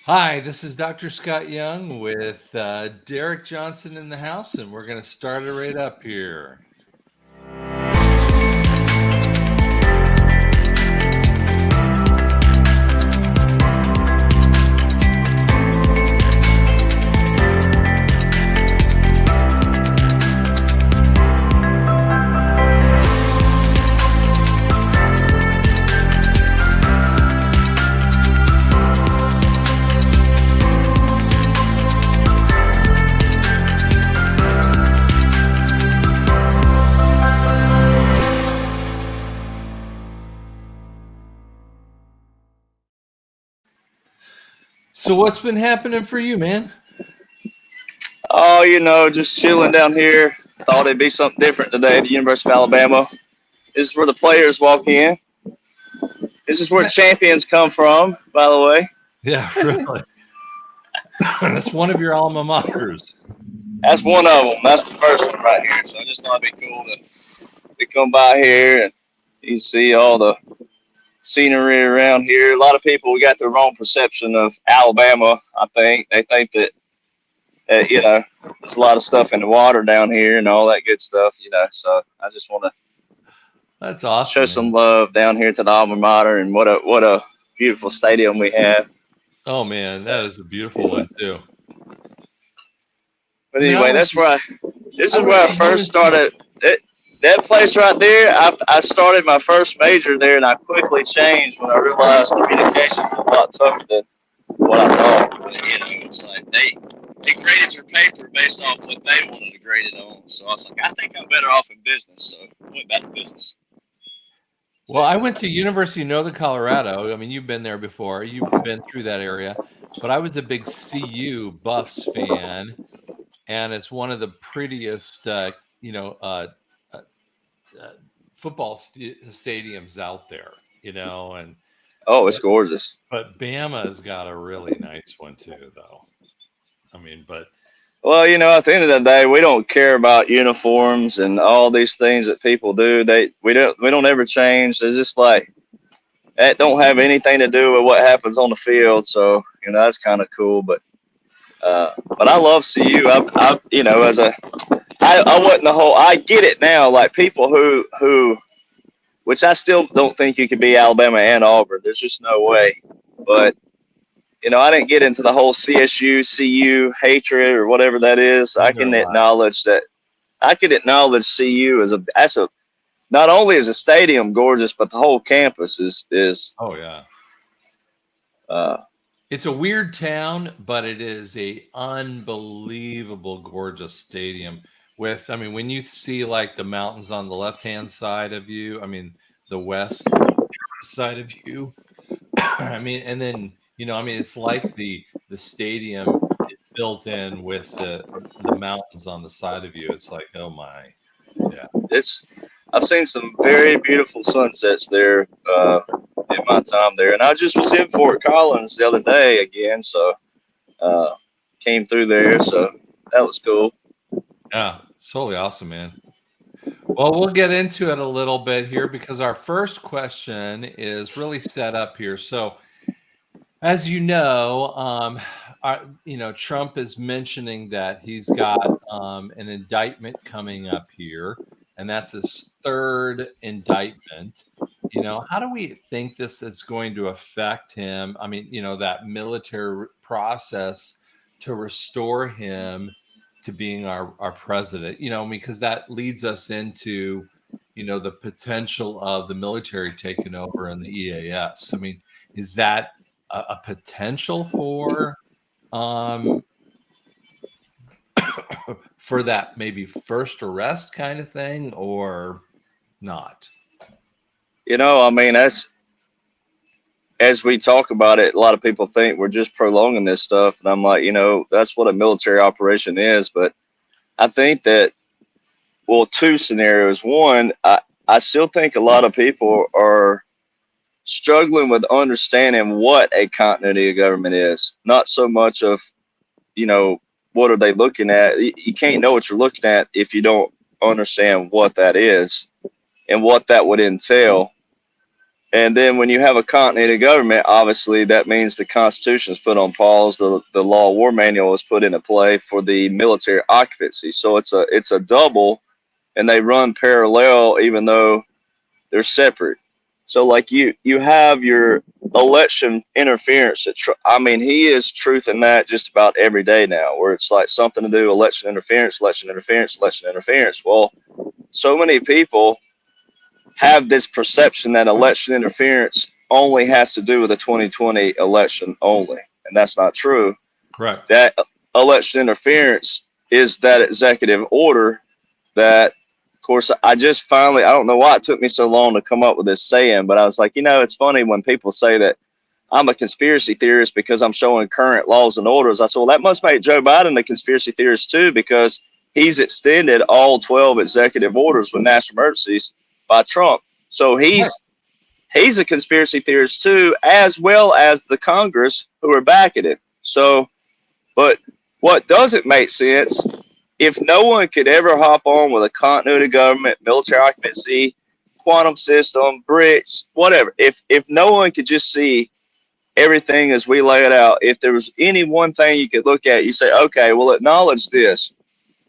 Hi, this is Dr. Scott Young with Derek Johnson in the house, and we're going to start it right up here. So, what's been happening for you, man? Oh, just chilling down here. Thought it'd be something different today at the University of Alabama. This is where the players walk in. This is where champions come from, by the way. Yeah, really. That's one of your alma maters. That's one of them. That's the first one right here. So I just thought it'd be cool to come by here and you see all the scenery around here. A lot of people, we got the wrong perception of Alabama, I think. They think that, there's a lot of stuff in the water down here and all that good stuff. So I just want to That's show awesome, some man. love down here to the alma mater, and what a beautiful stadium we have. Oh, man, that is a beautiful one, too. I But mean, anyway, this I is went where I to first UNC. started. That place right there, I started my first major there, and I quickly changed when I realized communication was a lot tougher than what I thought. It's like they graded your paper based off what they wanted to grade it on. So I was like, I think I'm better off in business. So I went back to business. Well, I went to University of Northern Colorado. I mean, you've been there before. You've been through that area. But I was a big CU Buffs fan, and it's one of the prettiest, uh, uh, football stadiums out there, and Oh, it's but, gorgeous. but Bama's got a really nice one too, though. I mean, but Well, at the end of the day, we don't care about uniforms and all these things that people do. We don't ever change. It's just like that don't have anything to do with what happens on the field. So that's kind of cool. But I love CU. As I wasn't the whole. I get it now. Like people who, which I still don't think you could be Alabama and Auburn. There's just no way. But I didn't get into the whole CSU, CU hatred or whatever that is. I neither can have I. acknowledge that. I can acknowledge CU as a not only is a stadium gorgeous, but the whole campus is Oh yeah, uh, it's a weird town, but it is a unbelievable, gorgeous stadium. I mean, when you see like the mountains on the left hand side of you, I mean, the west side of you, I mean, and then I mean, it's like the stadium is built in with the mountains on the side of you. It's like, oh my, yeah. it's. I've seen some very beautiful sunsets there in my time there, and I just was in Fort Collins the other day again, so uh, came through there, so that was cool. Yeah, it's totally awesome, man. Well, we'll get into it a little bit here because our first question is really set up here. So, as you know, Trump is mentioning that he's got an indictment coming up here, and that's his third indictment. How do we think this is going to affect him? I mean, that military process to restore him to being our president, because that leads us into, the potential of the military taking over in the EAS. I mean, is that a potential um for that maybe first arrest kind of thing or not? I mean, as we talk about it, a lot of people think we're just prolonging this stuff, and I'm like, that's what a military operation is. But I think that well, two scenarios. One, I still think a lot of people are struggling with understanding what a continuity of government is. Not so much of, you know, what are they looking at. You can't know what you're looking at if you don't understand what that is and what that would entail. And then when you have a continuity government, obviously that means the Constitution is put on pause. The law war manual is put into play for the military occupancy. So it's a double, and they run parallel even though they're separate. So like you have your election interference. I mean, he is truthing that just about every day now, where it's like something to do election interference, election interference, election interference. Well, so many people have this perception that election interference only has to do with the 2020 election only, and that's not true. Correct. That election interference is that executive order that, of course, I just finally, I don't know why it took me so long to come up with this saying, but I was like, it's funny when people say that I'm a conspiracy theorist because I'm showing current laws and orders. I said, well, that must make Joe Biden a conspiracy theorist too, because he's extended all 12 executive orders with national emergencies by Trump. So he's a conspiracy theorist too, as well as the Congress who are backing it. So, but what doesn't make sense, if no one could ever hop on with a continuity government, military occupancy, quantum system, BRICS, whatever, if no one could just see everything as we lay it out, if there was any one thing you could look at, you say, okay, well, acknowledge this.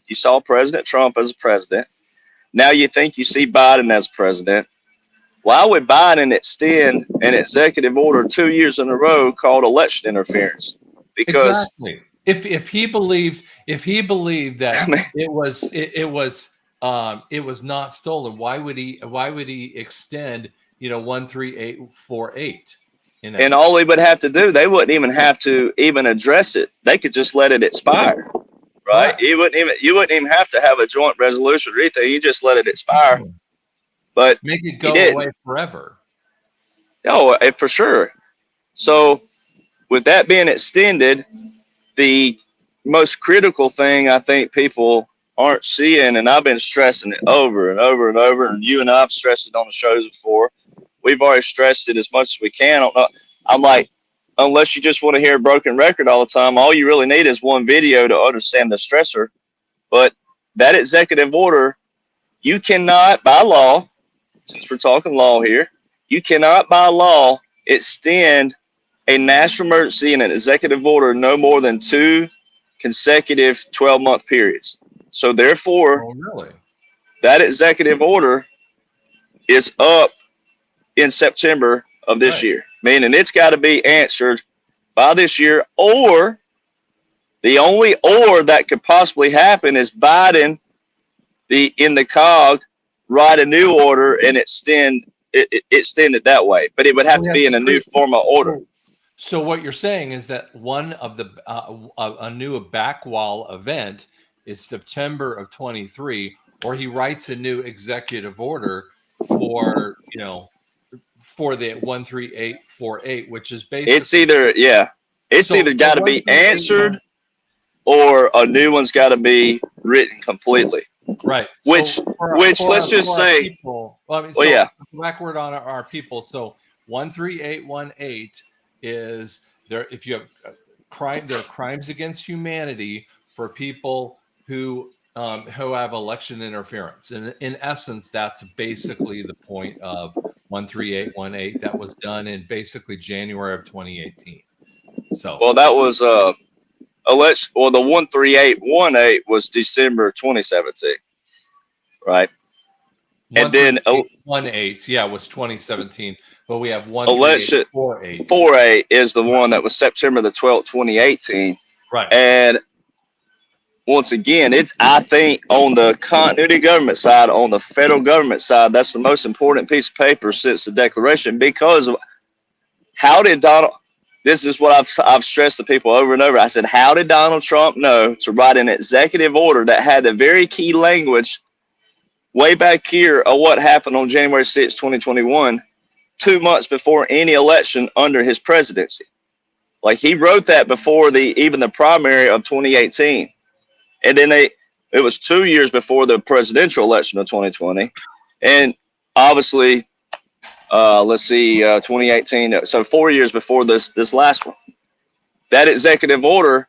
You saw President Trump as a president. Now you think you see Biden as president. Why would Biden extend an executive order 2 years in a row called election interference? Because exactly, if he believed that it was not stolen, why would he extend 13848? And all they would have to do, they wouldn't even have to even address it. They could just let it expire, right? Correct. You wouldn't even have to have a joint resolution or anything. You just let it expire. But make it go away forever. Oh, for sure. So with that being extended, the most critical thing I think people aren't seeing, and I've been stressing it over and over and over, and you and I have stressed it on the shows before. We've already stressed it as much as we can. I'm like, unless you just want to hear a broken record all the time, all you really need is one video to understand the stressor. But that executive order, you cannot, by law, since we're talking law here, you cannot by law extend a national emergency in an executive order no more than 2 consecutive 12-month periods. So therefore, that executive order is up in September of this year, meaning it's got to be answered by this year, or the only or that could possibly happen is Biden, in the COG, write a new order and extend it that way. But it would have to be in a new form of order. So what you're saying is that one of the a new back wall event is September of 23, or he writes a new executive order for for the 13848, which is basically it's either got to be answered or a new one's got to be written completely. Right. Which let's just say people, backward on our people. So 13818 is there. If you have there are crimes against humanity for people who have election interference. And in essence, that's basically the point of 13818 that was done in basically January of 2018. So that was the 13818 was December 2017, right? And then 18 was 2017, but we have 13848 is the one that was September the 12th, 2018. Right. And once again, I think on the continuity government side, on the federal government side, that's the most important piece of paper since the Declaration, because of how did Donald, this is what I've stressed to people over and over. I said, how did Donald Trump know to write an executive order that had the very key language way back here of what happened on January 6, 2021, 2 months before any election under his presidency? Like, he wrote that before even the primary of 2018. And then it was 2 years before the presidential election of 2020. And obviously, 2018. So 4 years before this last one. That executive order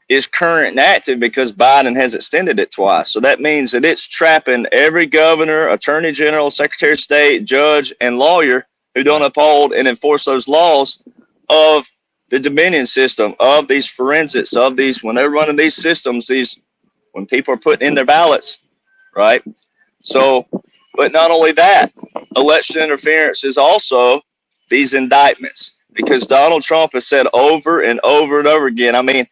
is current and active because Biden has extended it twice. So that means that it's trapping every governor, attorney general, secretary of state, judge, and lawyer who don't uphold and enforce those laws of the Dominion system, of these forensics, of these, when they're running these systems, when people are putting in their ballots, right? So, but not only that, election interference is also these indictments, because Donald Trump has said over and over and over again, I mean,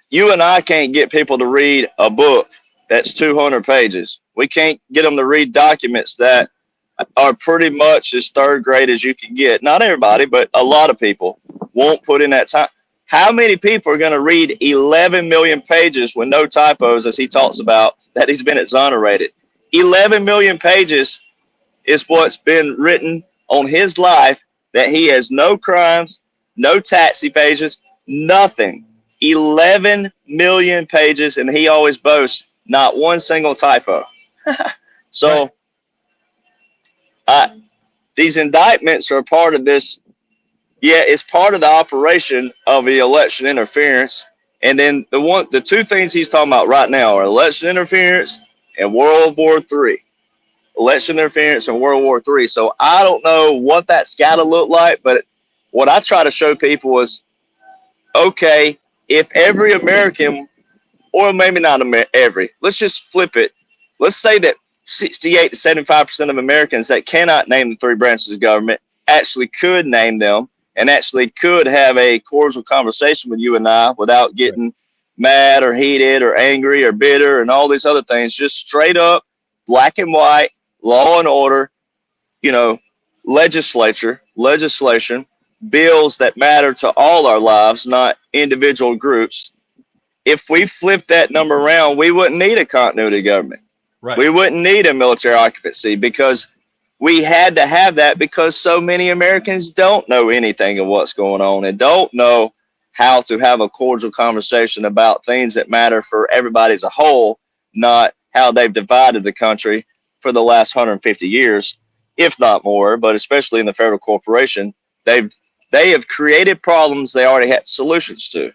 you and I can't get people to read a book that's 200 pages. We can't get them to read documents that are pretty much as third grade as you can get. Not everybody, but a lot of people won't put in that time. How many people are going to read 11 million pages with no typos, as he talks about, that he's been exonerated? 11 million pages is what's been written on his life, that he has no crimes, no tax evasions, nothing. 11 million pages, and he always boasts not one single typo. So these indictments are part of this. Yeah, it's part of the operation of the election interference. And then the two things he's talking about right now are election interference and World War III. Election interference and World War III. So I don't know what that's got to look like, but what I try to show people is, okay, if every American, or maybe not every, let's just flip it. Let's say that 68 to 75% of Americans that cannot name the three branches of government actually could name them, and actually could have a cordial conversation with you and I without getting mad or heated or angry or bitter and all these other things. Just straight up, black and white, law and order, legislation, bills that matter to all our lives, not individual groups. If we flip that number around, we wouldn't need a continuity government. Right. We wouldn't need a military occupancy, because we had to have that, because so many Americans don't know anything of what's going on and don't know how to have a cordial conversation about things that matter for everybody as a whole, not how they've divided the country for the last 150 years, if not more. But especially in the federal corporation, they have created problems they already have solutions to,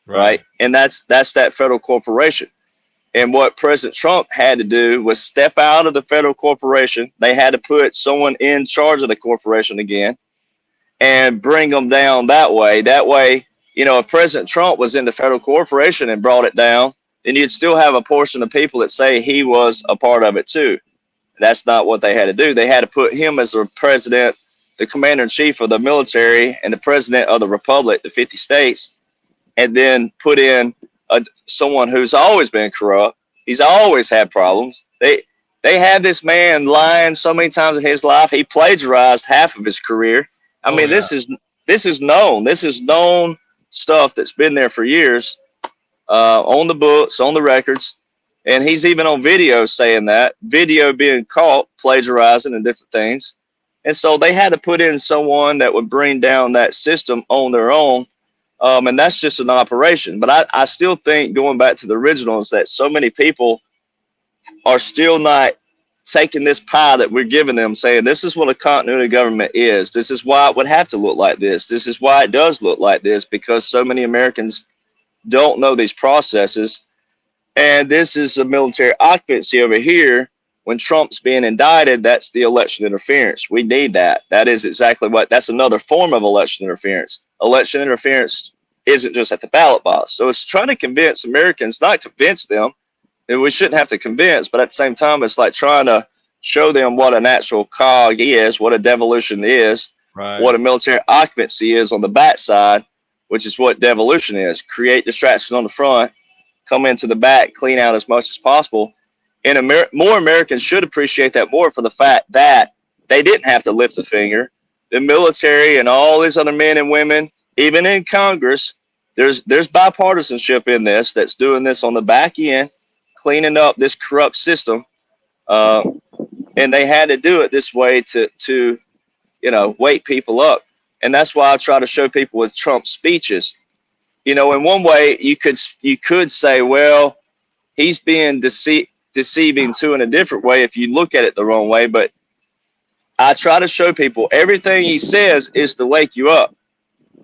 right? And that's that federal corporation. And what President Trump had to do was step out of the federal corporation. They had to put someone in charge of the corporation again and bring them down that way. That way, if President Trump was in the federal corporation and brought it down, then you'd still have a portion of people that say he was a part of it too. That's not what they had to do. They had to put him as the president, the commander-in-chief of the military, and the president of the republic, the 50 states, and then put in someone who's always been corrupt. He's always had problems. They had this man lying so many times in his life. He plagiarized half of his career. I mean, this is known. This is known stuff that's been there for years, on the books, on the records, and he's even on video saying that, video being caught plagiarizing and different things. And so they had to put in someone that would bring down that system on their own. And that's just an operation. But I still think, going back to the originals, that so many people are still not taking this pie that we're giving them, saying this is what a continuity government is. This is why it would have to look like this. This is why it does look like this, because so many Americans don't know these processes. And this is a military occupancy over here. When Trump's being indicted, that's the election interference. We need that. That is exactly that's another form of election interference. Election interference isn't just at the ballot box. So it's trying to convince Americans, not convince them, and we shouldn't have to convince, but at the same time, it's like trying to show them what an actual cog is, what a devolution is, what a military occupancy is on the backside, which is what devolution is. Create distraction on the front, come into the back, clean out as much as possible. And more Americans should appreciate that more, for the fact that they didn't have to lift a finger. The military and all these other men and women, even in Congress, there's bipartisanship in this that's doing this on the back end, cleaning up this corrupt system. And they had to do it this way to wake people up. And that's why I try to show people with Trump's speeches. In one way, you could say, well, he's being deceiving too in a different way if you look at it the wrong way. But I try to show people everything he says is to wake you up.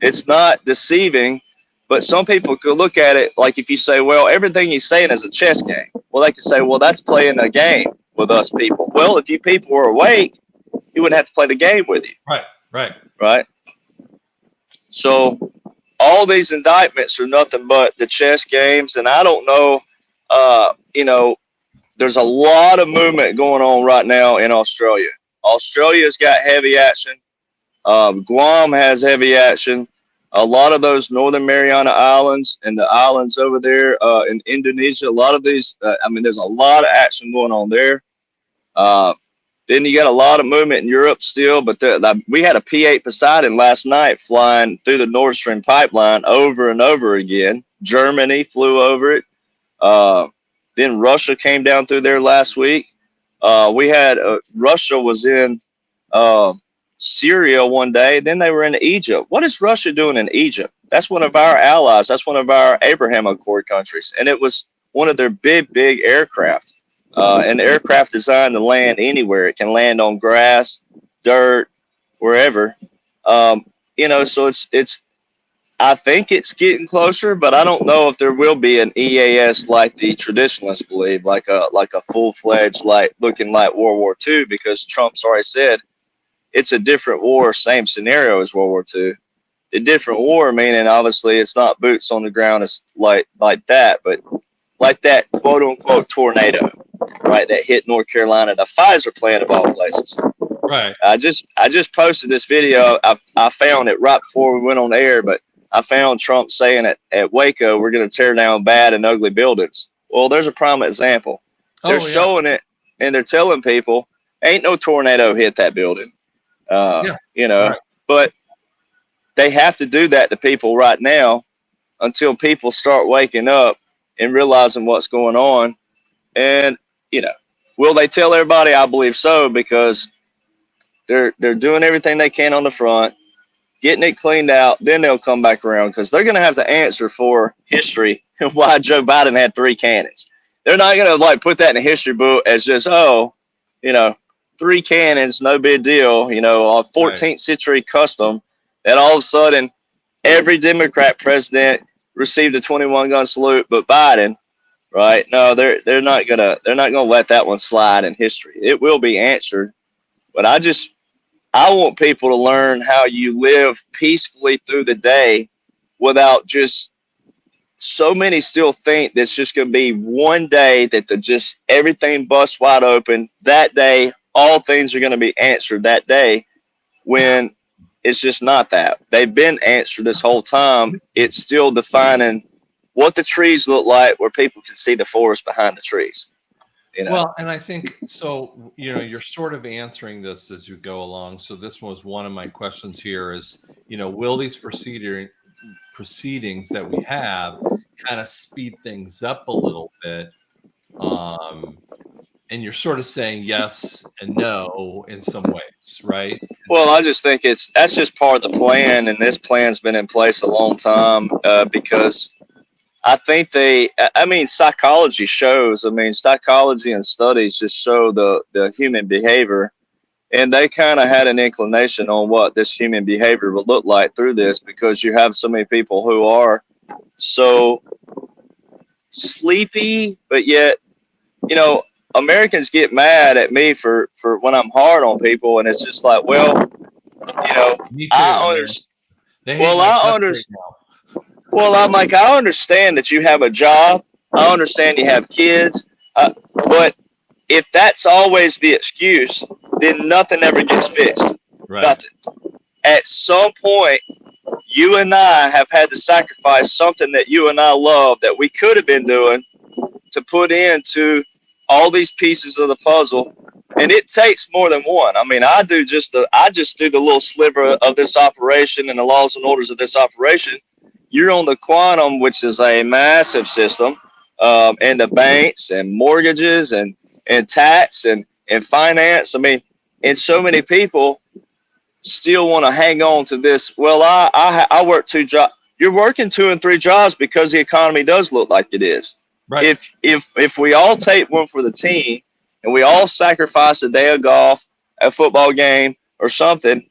It's not deceiving, but some people could look at it like, if you say, well, everything he's saying is a chess game. Well, they could say, well, that's playing a game with us people. Well, if you people were awake, he wouldn't have to play the game with you. Right. Right. right? So all these indictments are nothing but the chess games, and I don't know. There's a lot of movement going on right now in Australia. Australia's got heavy action. Guam has heavy action. A lot of those Northern Mariana Islands and the islands over there in Indonesia, a lot of these, there's a lot of action going on there. Uh, then you got a lot of movement in Europe still, but we had a P-8 Poseidon last night flying through the Nord Stream pipeline over and over again. Germany flew over it. Uh, then Russia came down through there last week. We had Russia was in uh, Syria one day. Then they were in Egypt. What is Russia doing in Egypt? That's one of our allies. That's one of our Abraham Accord countries, and it was one of their big aircraft. And the aircraft designed to land anywhere. It can land on grass, dirt, wherever. So it's I think it's getting closer, but I don't know if there will be an EAS like the traditionalists believe, like a full fledged looking like World War II, because Trump's already said it's a different war, same scenario as World War II. The different war meaning obviously it's not boots on the ground, it's like that, but like that quote unquote tornado, right? That hit North Carolina, the Pfizer plant of all places. Right. I just posted this video. I found it right before we went on air, but I found Trump saying at Waco, we're going to tear down bad and ugly buildings. Well, there's a prime example. They're showing it, and they're telling people, ain't no tornado hit that building. Right. But they have to do that to people right now until people start waking up and realizing what's going on. And, will they tell everybody? I believe so, because they're doing everything they can on the front, getting it cleaned out, then they'll come back around, because they're going to have to answer for history and why Joe Biden had 3 cannons. They're not going to put that in a history book as just, 3 cannons, no big deal, a 14th century custom that all of a sudden every Democrat president received a 21 gun salute but Biden, right? No, they're not gonna let that one slide in history. It will be answered, but I want people to learn how you live peacefully through the day without just so many still think that's just going to be one day that everything busts wide open. That day, all things are going to be answered that day, when it's just not that. They've been answered this whole time. It's still defining what the trees look like, where people can see the forest behind the trees. Well, and I think so, you're sort of answering this as you go along. So this was one of my questions here is, will these proceedings that we have kind of speed things up a little bit? And you're sort of saying yes and no in some ways, right? Well, I just think that's just part of the plan, and this plan's been in place a long time, because I think psychology shows. Psychology and studies just show the human behavior, and they kind of had an inclination on what this human behavior would look like through this, because you have so many people who are so sleepy, but yet, Americans get mad at me for when I'm hard on people, and it's just like, well, Me too, I understand. Well, I understand. Well, I'm like, I understand that you have a job. I understand you have kids. But if that's always the excuse, then nothing ever gets fixed. Right. Nothing. At some point, you and I have had to sacrifice something that you and I love that we could have been doing to put into all these pieces of the puzzle. And it takes more than one. I just do the little sliver of this operation and the laws and orders of this operation. You're on the quantum, which is a massive system, and the banks and mortgages and tax and finance. And so many people still want to hang on to this. Well, I work 2 jobs. You're working 2 and 3 jobs because the economy does look like it is. Right. If we all take one for the team and we all sacrifice a day of golf, a football game, or something,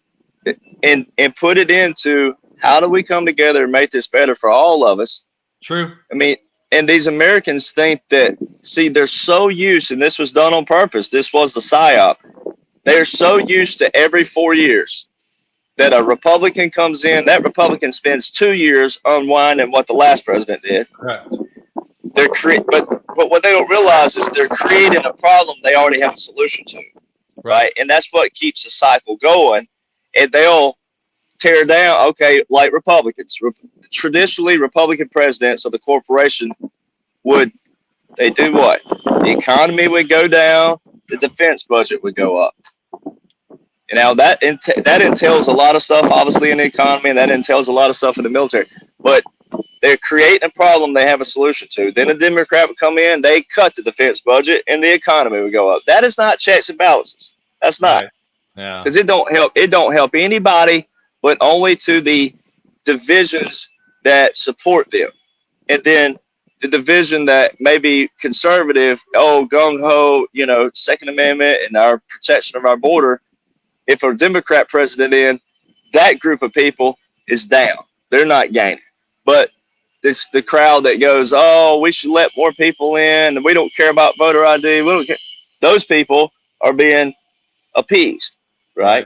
and put it into how do we come together and make this better for all of us? True. And these Americans think that, see, they're so used, and this was done on purpose. This was the PSYOP. They're so used to every 4 years. that a Republican comes in, that Republican spends 2 years unwinding what the last president did. Correct. But what they don't realize is they're creating a problem they already have a solution to, right? And that's what keeps the cycle going. And they'll tear down, okay, like Republicans. Traditionally, Republican presidents of the corporation they do what? The economy would go down, the defense budget would go up. And now that entails a lot of stuff, obviously, in the economy, and that entails a lot of stuff in the military. But they're creating a problem they have a solution to. Then a Democrat would come in, they cut the defense budget, and the economy would go up. That is not checks and balances. That's not. Right. Yeah. Because it don't help anybody, but only to the divisions that support them. And then the division that may be conservative, gung-ho, Second Amendment and our protection of our border, if a Democrat president in, that group of people is down. They're not gaining. But the crowd that goes, oh, we should let more people in, and we don't care about voter ID, we don't care. Those people are being appeased, right?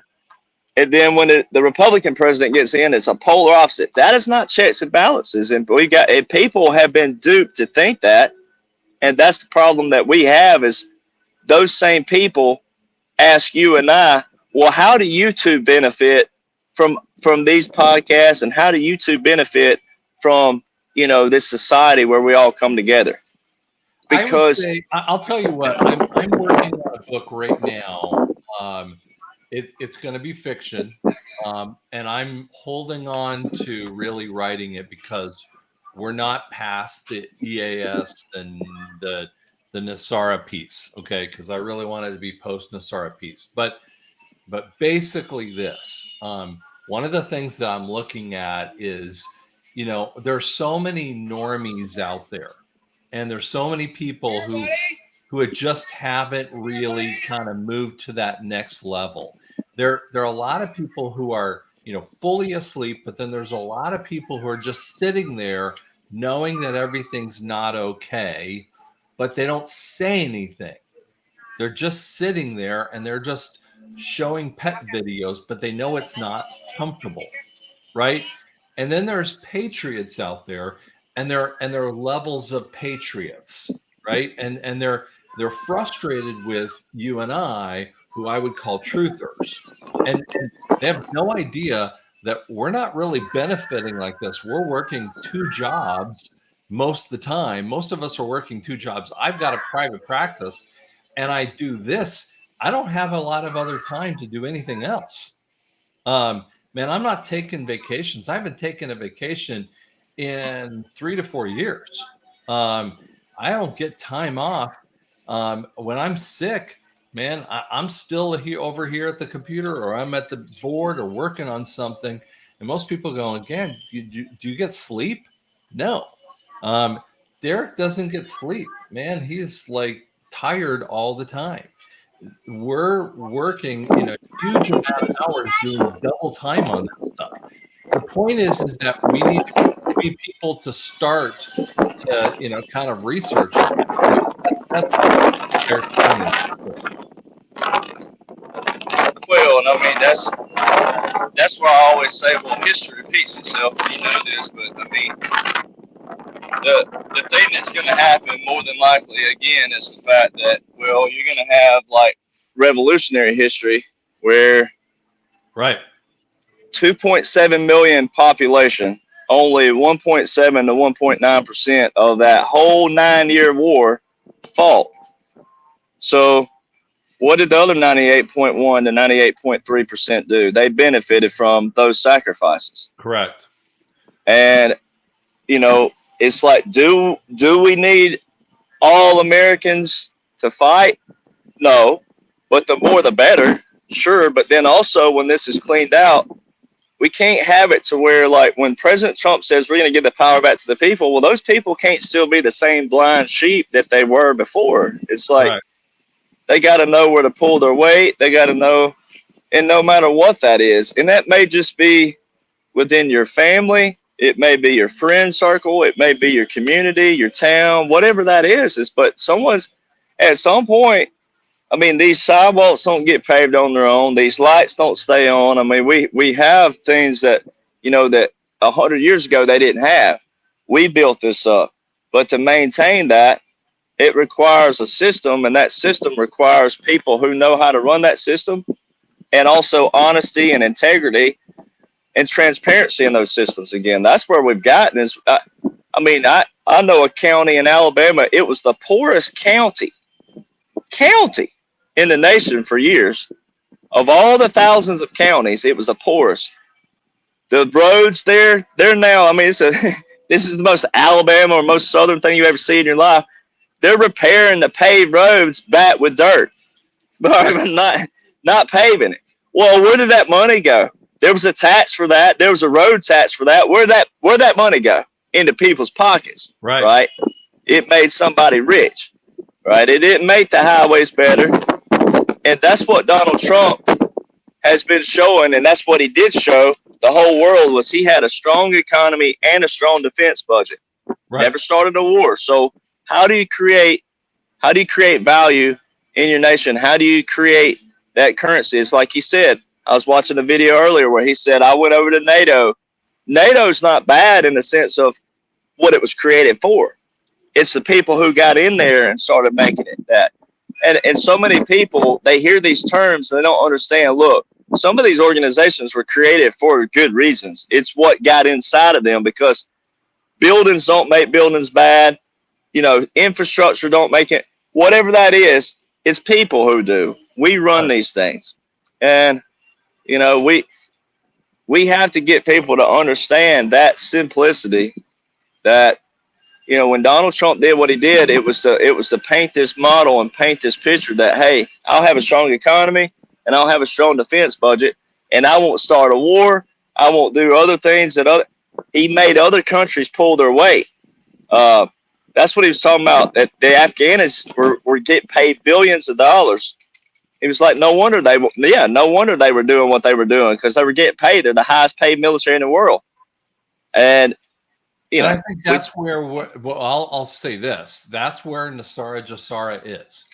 And then when the Republican president gets in, it's a polar opposite. That is not checks and balances. And people have been duped to think that. And that's the problem that we have is those same people ask you and I, well, how do you two benefit from these podcasts, and how do you two benefit from, this society where we all come together? Because I'll tell you what, I'm working on a book right now. It's going to be fiction, and I'm holding on to really writing it because we're not past the EAS and the NASARA piece, okay? Because I really wanted to be post-NASARA piece. But basically this, one of the things that I'm looking at is, there's so many normies out there, and there's so many people who just haven't really kind of moved to that next level. There are a lot of people who are, fully asleep, but then there's a lot of people who are just sitting there knowing that everything's not okay, but they don't say anything. They're just sitting there and they're just showing pet videos, but they know it's not comfortable, right? And then there's patriots out there, and there are levels of patriots, right? And they're frustrated with you and I, who I would call truthers, and they have no idea that we're not really benefiting like this. We're working 2 jobs most of the time. Most of us are working 2 jobs. I've got a private practice, and I do this. I don't have a lot of other time to do anything else. Man, I'm not taking vacations. I haven't taken a vacation in 3 to 4 years. I don't get time off. When I'm sick, man, I'm still over here at the computer, or I'm at the board or working on something. And most people go, again, do you get sleep? No. Derek doesn't get sleep, man. He's like tired all the time. We're working, huge amount of hours doing double time on this stuff. The point is that we need people to start to, kind of research it. That's their well, and I mean that's why I always say, well, history repeats itself, and you know this, but I mean the thing that's going to happen more than likely again is the fact that, well, you're going to have like revolutionary history where 2.7 million population, only 1.7 to 1.9% of that whole 9-year war fought. So what did the other 98.1 to 98.3% do? They benefited from those sacrifices. Correct. And, it's like, do we need all Americans to fight? No, but the more the better, sure. But then also, when this is cleaned out, we can't have it to where, like, when President Trump says we're going to give the power back to the people, well, those people can't still be the same blind sheep that they were before. It's like they got to know where to pull their weight. They got to know, and no matter what that is, and that may just be within your family. It may be your friend circle. It may be your community, your town, whatever that is. But at some point, I mean, these sidewalks don't get paved on their own. These lights don't stay on. I mean, we have things that, that 100 years ago they didn't have. We built this up. But to maintain that, it requires a system, and that system requires people who know how to run that system, and also honesty and integrity and transparency in those systems. Again, that's where we've gotten is, I mean, I know a county in Alabama, it was the poorest county in the nation for years. Of all the thousands of counties, it was the poorest. The roads there, they're now, I mean, this is the most Alabama or most southern thing you ever see in your life. They're repairing the paved roads back with dirt, but not paving it. Well, where did that money go? There was a tax for that. There was a road tax for that. Where'd that money go? Into people's pockets, right? It made somebody rich, right? It didn't make the highways better, and that's what Donald Trump has been showing, and that's what he did show the whole world was he had a strong economy and a strong defense budget. Never started a war. So how do you create value in your nation? How do you create that currency? It's like he said. I was watching a video earlier where he said, I went over to NATO. NATO's not bad in the sense of what it was created for. It's the people who got in there and started making it that. And so many people, they hear these terms and they don't understand. Look, some of these organizations were created for good reasons. It's what got inside of them, because buildings don't make buildings bad. Infrastructure don't make it. Whatever that is, it's people who do. We run these things. And we have to get people to understand that simplicity, that when Donald Trump did what he did, it was to paint this model and paint this picture that, hey, I'll have a strong economy and I'll have a strong defense budget, and I won't start a war. I won't do other things he made other countries pull their weight. That's what he was talking about. That the Afghans were getting paid billions of dollars. It was like, no wonder they were doing what they were doing, because they were getting paid. They're the highest paid military in the world. And, I think that's where, I'll say this. That's where Nasara Jasara is.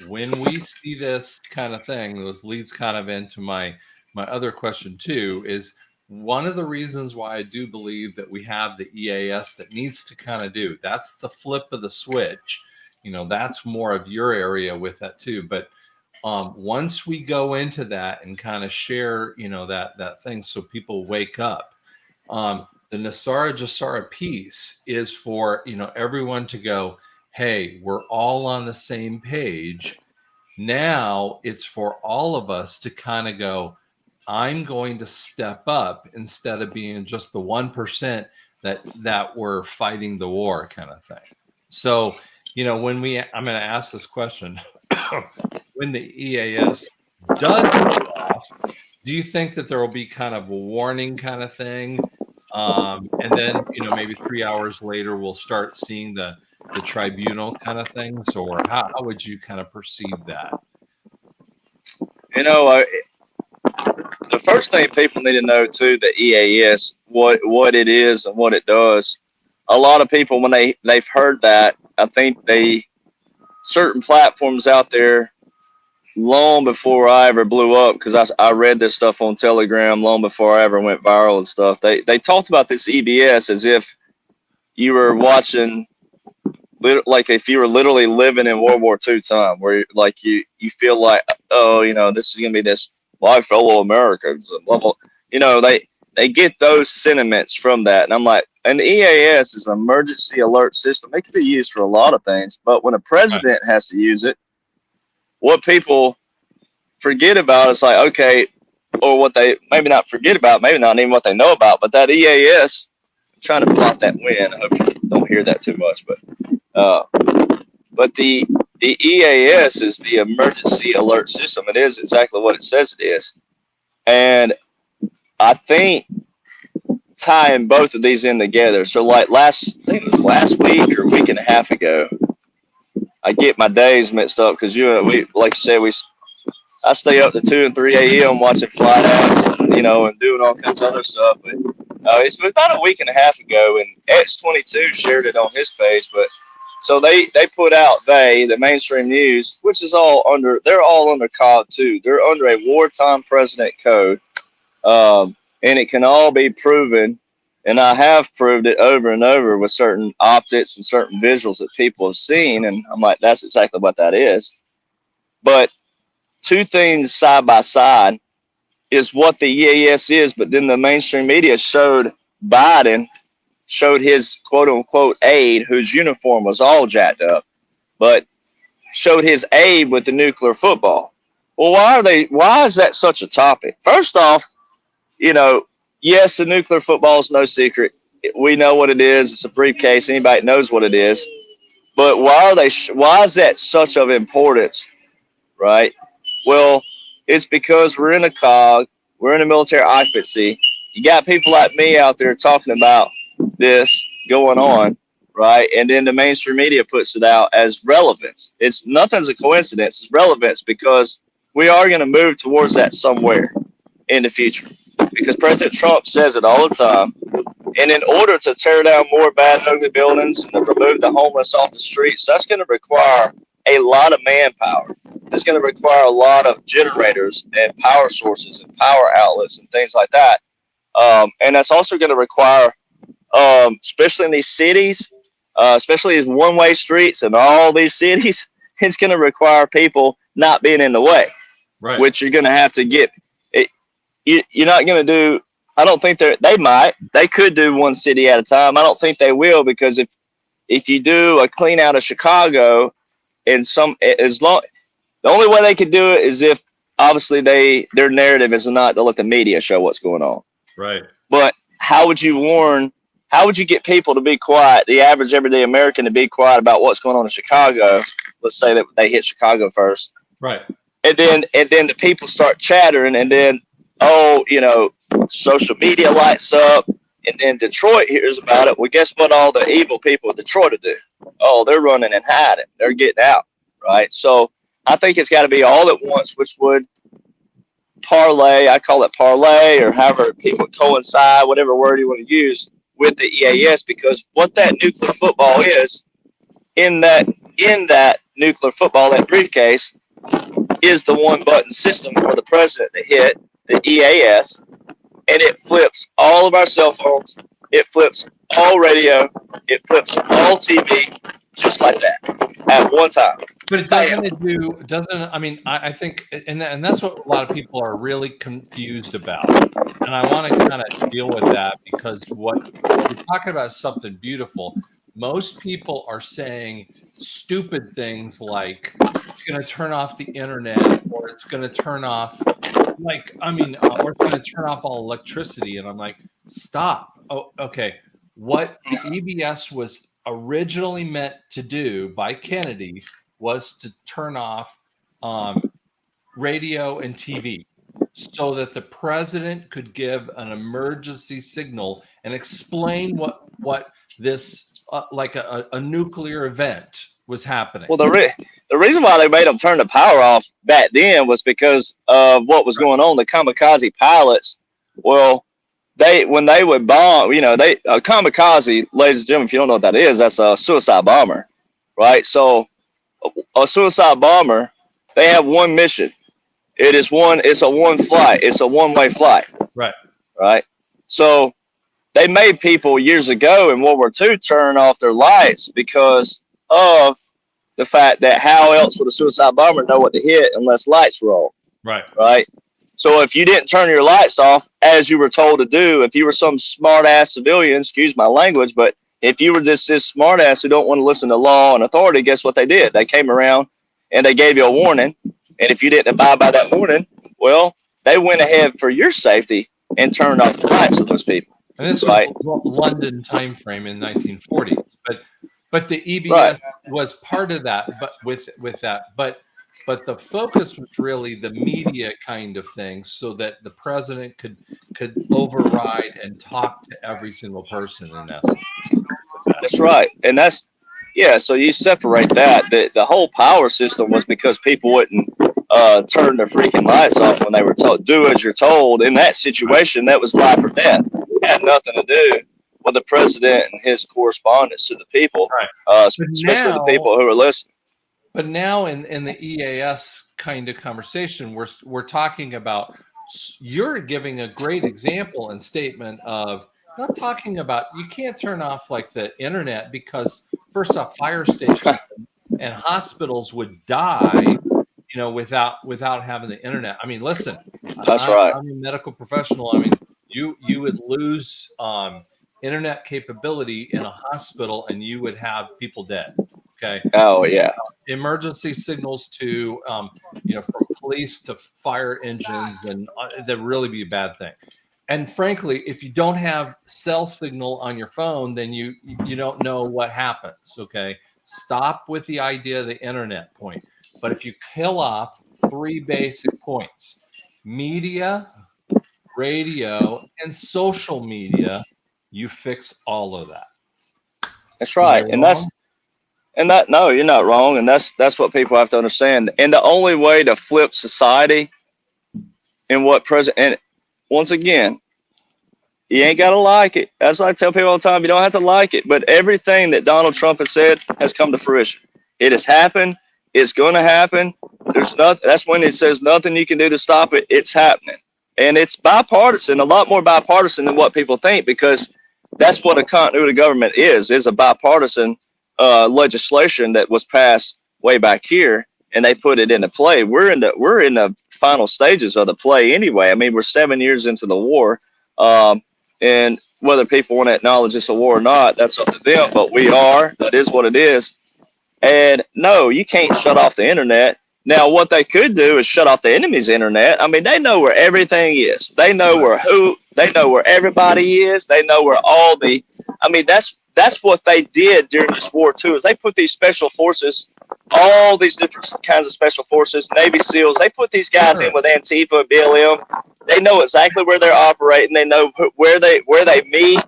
When we see this kind of thing, this leads kind of into my other question too, is one of the reasons why I do believe that we have the EAS that needs to kind of do. That's the flip of the switch. That's more of your area with that too. But once we go into that and kind of share, that thing, so people wake up, the Nasara Jasara piece is for, everyone to go, hey, we're all on the same page. Now it's for all of us to kind of go, I'm going to step up instead of being just the 1% that we're fighting the war kind of thing. So, I'm going to ask this question. When the EAS does go off, do you think that there will be kind of a warning kind of thing? And then, maybe 3 hours later, we'll start seeing the tribunal kind of things, or how would you kind of perceive that? The first thing people need to know too, the EAS, what it is and what it does. A lot of people, when they've heard that, I think certain platforms out there, long before I ever blew up, because I read this stuff on Telegram long before I ever went viral and stuff. They talked about this EBS as if you were watching, like if you were literally living in World War II time, where like you feel like, oh, this is gonna be this my fellow Americans and blah blah. They get those sentiments from that, and I'm like, an EAS is an emergency alert system. It can be used for a lot of things, but when a president has to use it, what people forget about is like, okay, or what they maybe not forget about, maybe not even what they know about, but that EAS, I'm trying to plot that win. I hope you don't hear that too much, but the EAS is the emergency alert system. It is exactly what it says it is. And I think tying both of these in together. So like I think it was last week or a week and a half ago, I get my days mixed up because we like you said, I stay up to 2 and 3 a.m. watching flight apps, and doing all kinds of other stuff. But it's about a week and a half ago, and X22 shared it on his page. But So they put out the mainstream news, which is they're all under COD too. They're under a wartime president code, and it can all be proven. And I have proved it over and over with certain optics and certain visuals that people have seen, and I'm like, that's exactly what that is. But two things side by side is what the EAS is, but then the mainstream media showed his quote unquote aide, whose uniform was all jacked up, but showed his aide with the nuclear football. Well, why is that such a topic? First off, yes, the nuclear football is no secret. We know what it is. It's a briefcase. Anybody knows what it is. But why is that such of importance, right? Well, it's because we're in a COG, we're in a military occupancy. You got people like me out there talking about this going on, right? And then the mainstream media puts it out as relevance. Nothing's a coincidence. It's relevance because we are going to move towards that somewhere in the future. Because President Trump says it all the time. And in order to tear down more bad and ugly buildings and to remove the homeless off the streets, that's going to require a lot of manpower. It's going to require a lot of generators and power sources and power outlets and things like that. And that's also going to require, especially in these cities, especially these one-way streets and all these cities, it's going to require people not being in the way, right? Which you're going to have to get. You're not going to do. I don't think they could do one city at a time. I don't think they will, because if you do a clean out of Chicago, the only way they could do it is if obviously their narrative is not to let the media show what's going on. Right. But how would you get people to be quiet, the average everyday American to be quiet about what's going on in Chicago? Let's say that they hit Chicago first. Right. And then the people start chattering, and then social media lights up, and then Detroit hears about it. Well, guess what all the evil people in Detroit will do? Oh, they're running and hiding. They're getting out, right? So I think it's got to be all at once, which would parlay, I call it parlay, or however people coincide, whatever word you want to use, with the EAS, because what that nuclear football is, in that nuclear football, that briefcase, is the one button system for the president to hit the EAS, and it flips all of our cell phones, it flips all radio, it flips all TV, just like that, at one time. But it doesn't, I mean, I think, and that's what a lot of people are really confused about. And I want to kind of deal with that, because what we're talking about is something beautiful. Most people are saying stupid things like it's going to turn off the internet, or it's going to turn off, or it's going to turn off all electricity. And I'm like, stop. Oh, okay. What the EBS was originally meant to do by Kennedy was to turn off radio and TV, so that the president could give an emergency signal and explain what this like a nuclear event was happening. Well, the reason why they made them turn the power off back then was because of what was going on. The kamikaze pilots, well, when they would bomb, a kamikaze, ladies and gentlemen, if you don't know what that is, that's a suicide bomber, right? So a suicide bomber, they have one mission. It's a one flight. It's a one-way flight. Right. So they made people years ago in World War II turn off their lights because of the fact that how else would a suicide bomber know what to hit unless lights were on? Right. So if you didn't turn your lights off, as you were told to do, if you were some smart-ass civilian, excuse my language, but if you were just this smart-ass who don't want to listen to law and authority, guess what they did? They came around and they gave you a warning. And if you didn't abide by that warning, well, they went ahead for your safety and turned off the lights of those people. And this was London time frame in 1940s, but the EBS was part of that. But with that, but the focus was really the media kind of thing, so that the president could override and talk to every single person in essence. That's right, and so you separate that. The whole power system was because people wouldn't turn their freaking lights off when they were told, do as you're told. In that situation, that was life or death. It had nothing to do with the president and his correspondence to the people, Right. especially the people who are listening. But now in the EAS kind of conversation, we're talking about, you're giving a great example and statement of not talking about, you can't turn off like the internet, because first off, fire stations and hospitals would die, without having the internet. I mean, listen, That's right. I'm a medical professional. I mean, you would lose internet capability in a hospital, and you would have people dead. Okay. Oh yeah. Emergency signals to from police to fire engines, and that really be a bad thing. And frankly, if you don't have cell signal on your phone, then you don't know what happens. Okay, stop with the idea of the internet point. But if you kill off 3 basic points: media, radio, and social media, you fix all of that. That's Am I right. wrong? No, you're not wrong, and that's what people have to understand. And the only way to flip society, and what president, and once again, you ain't got to like it. That's what I tell people all the time. You don't have to like it, but everything that Donald Trump has said has come to fruition. It has happened. It's going to happen. There's nothing. That's when it says nothing you can do to stop it. It's happening, and it's bipartisan. A lot more bipartisan than what people think, because that's what a continuity government is a bipartisan legislation that was passed way back here, and they put it into play. We're in the final stages of the play anyway. I mean, we're 7 years into the war. And whether people want to acknowledge it's a war or not, that's up to them. But we are. That is what it is. And no, you can't shut off the internet. Now, what they could do is shut off the enemy's internet. I mean, they know where everything is. They know they know where everybody is. They know where all the, I mean, that's what they did during this war too, is they put these special forces, all these different kinds of special forces, Navy SEALs, they put these guys in with Antifa, BLM. They know exactly where they're operating. They know where they meet.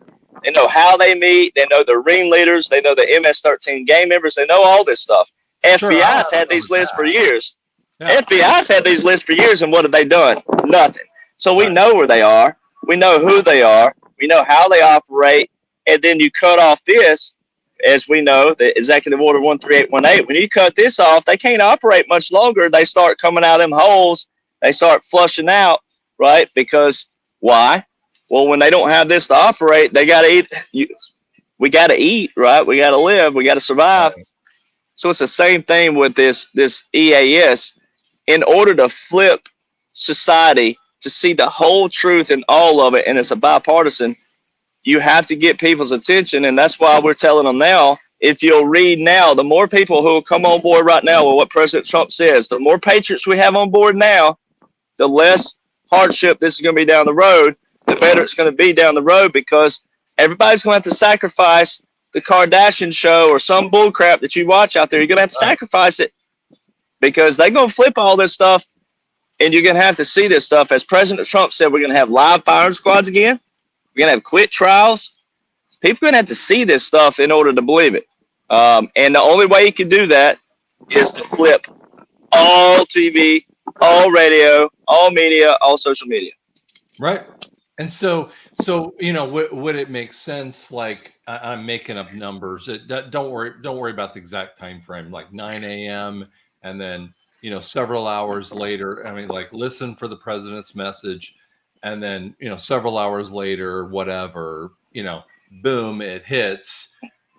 They know how they meet. They know the ringleaders. They know the MS-13 gang members. They know all this stuff. FBI's had these lists for years. Yeah. FBI's had these lists for years, and what have they done? Nothing. So we know where they are. We know who they are. We know how they operate. And then you cut off this, as we know, the Executive Order 13818. When you cut this off, they can't operate much longer. They start coming out of them holes. They start flushing out, right? Because why? Well, when they don't have this to operate, they got to eat. We got to eat, right? We got to live. We got to survive. Right. So it's the same thing with this EAS. In order to flip society, to see the whole truth in all of it, and it's a bipartisan, you have to get people's attention. And that's why we're telling them now, if you'll read now, the more people who will come on board right now with what President Trump says, the more patriots we have on board now, the less hardship this is going to be down the road, the better it's going to be down the road, because everybody's going to have to sacrifice the Kardashian show or some bull crap that you watch out there. You're going to have to sacrifice it, because they're going to flip all this stuff, and you're going to have to see this stuff. As President Trump said, we're going to have live firing squads again. We're going to have quit trials. People are going to have to see this stuff in order to believe it. And the only way you can do that is to flip all TV, all radio, all media, all social media. Right. And so would it make sense? Like, I'm making up numbers. Don't worry about the exact time frame. Like 9 a.m. and then several hours later. I mean, like, listen for the president's message, and then several hours later, whatever, boom, it hits,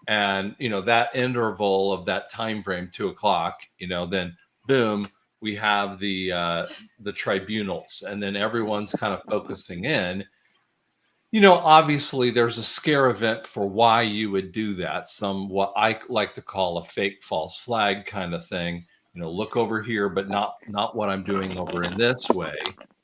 and that interval of that time frame, 2 o'clock, then boom, we have the tribunals, and then everyone's kind of focusing in. Obviously there's a scare event for why you would do that. What I like to call a fake false flag kind of thing. Look over here, but not what I'm doing over in this way.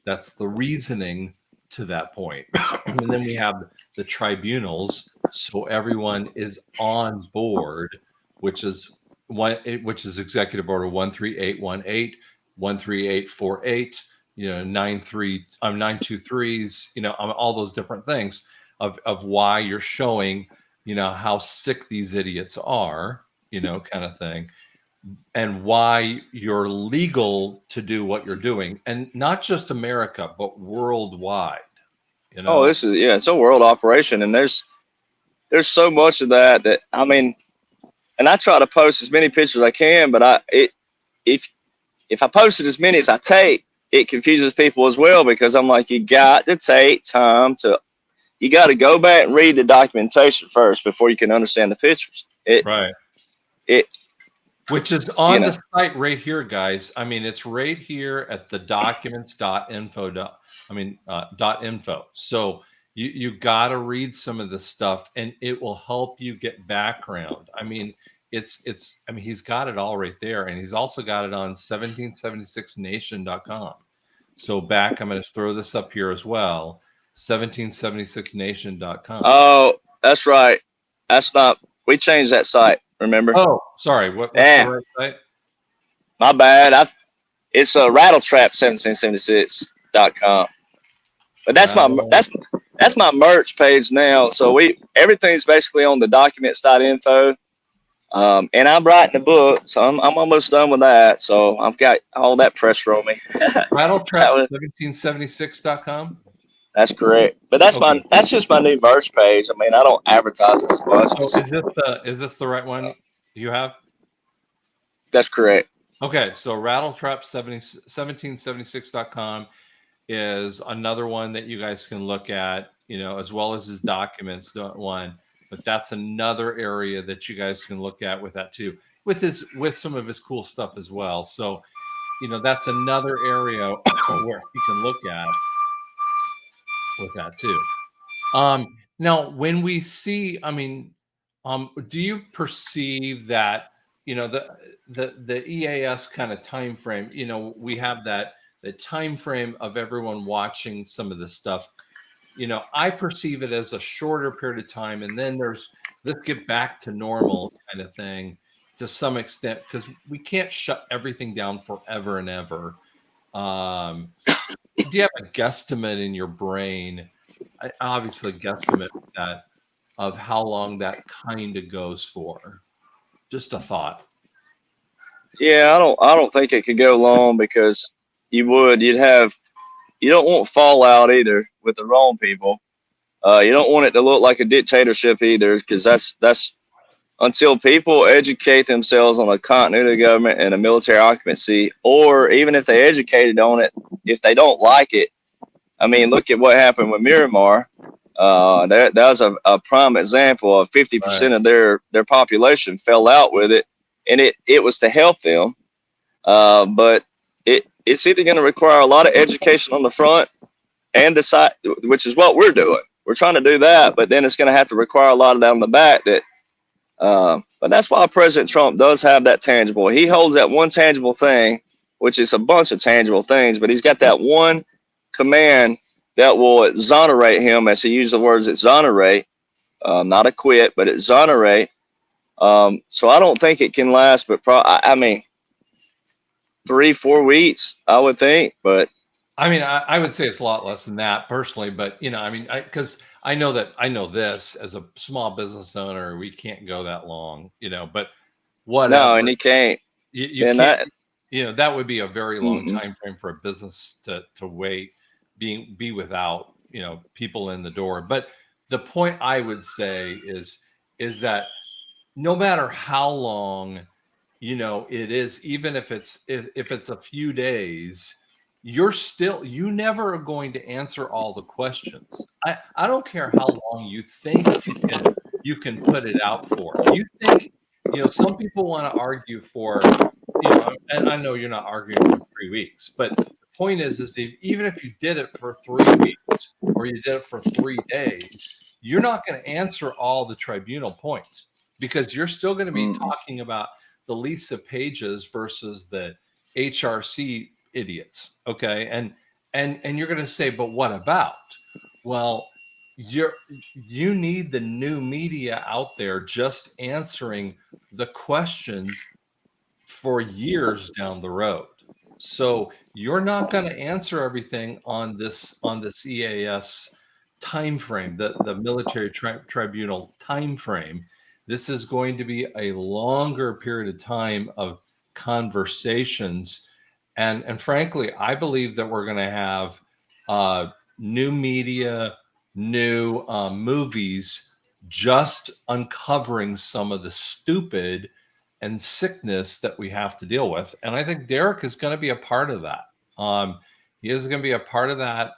That's the reasoning to that point. And then we have the tribunals, so everyone is on board, which is Executive Order 13818, 13848, 923s, all those different things of why you're showing, how sick these idiots are, kind of thing, and why you're legal to do what you're doing, and not just America, but worldwide. Oh, it's a world operation, and there's there's so much of that I mean, and I try to post as many pictures as I can, but if if I posted as many as I take, it confuses people as well because I'm like, you got to take time to, you got to go back and read the documentation first before you can understand the pictures. Right. It, Which is you on know, the site right here, guys. I mean, it's right here at the documents.info. .info. So you got to read some of this stuff, and it will help you get background. I mean, it's. I mean, he's got it all right there, and he's also got it on 1776nation.com. So back, I'm going to throw this up here as well. 1776nation.com. oh, that's right. That's not, we changed that site, remember? Oh, sorry. What's the Yeah, right site? my bad. It's a rattletrap1776.com. But Rattle. that's my merch page now. So everything's basically on the documents.info. And I'm writing a book, so I'm almost done with that. So I've got all that pressure on me. That 1776.com. that's correct. But Okay. that's just my new merch page. I mean, I don't advertise it as much. So is this the right one you have? That's correct. Okay. So rattletrap1776.com is another one that you guys can look at, as well as his documents, the one. But that's another area that you guys can look at with that too, with some of his cool stuff as well. So, that's another area where you can look at with that too. Now, when we see, I mean, do you perceive that the EAS kind of time frame? We have the time frame of everyone watching some of this stuff. I perceive it as a shorter period of time, and then there's let's get back to normal kind of thing to some extent because we can't shut everything down forever and ever. Do you have a guesstimate in your brain? Obviously guesstimate that of how long that kind of goes for. Just a thought. Yeah, I don't think it could go long because you don't want fallout either with the wrong people. You don't want it to look like a dictatorship either because that's until people educate themselves on a continuity of government and a military occupancy, or even if they educated on it, if they don't like it. I mean, look at what happened with Miramar. That was a prime example of Right. 50% of their population fell out with it, and it was to help them. But it's either going to require a lot of education on the front and the side, which is what we're doing. We're trying to do that, but then it's going to have to require a lot of that on the back. But that's why President Trump does have that tangible. He holds that one tangible thing, which is a bunch of tangible things, but he's got that one command that will exonerate him, as he used the words exonerate, not acquit, but exonerate. So I don't think it can last, but I mean, 3-4 weeks, I would think. But I mean, I would say it's a lot less than that personally, but I mean, because I know this as a small business owner, we can't go that long, but no, and whatever. he can't. You And can't, that, that would be a very long mm-mm. time frame for a business to wait, be without, people in the door. But the point I would say is that no matter how long, it is, even if it's a few days, you never are going to answer all the questions. I don't care how long you think you can put it out for. You think, some people want to argue for, and I know you're not arguing for 3 weeks, but the point is that even if you did it for 3 weeks or you did it for 3 days, you're not going to answer all the tribunal points because you're still going to be Mm-mm. talking about the Lisa Pages versus the HRC idiots. Okay. And you're going to say, but what about? Well, you need the new media out there just answering the questions for years down the road. So you're not going to answer everything on this EAS time frame, the military tribunal time frame. This is going to be a longer period of time of conversations, and frankly, I believe that we're going to have new media, new movies just uncovering some of the stupid and sickness that we have to deal with. And I think Derek is going to be a part of that. He is going to be a part of that.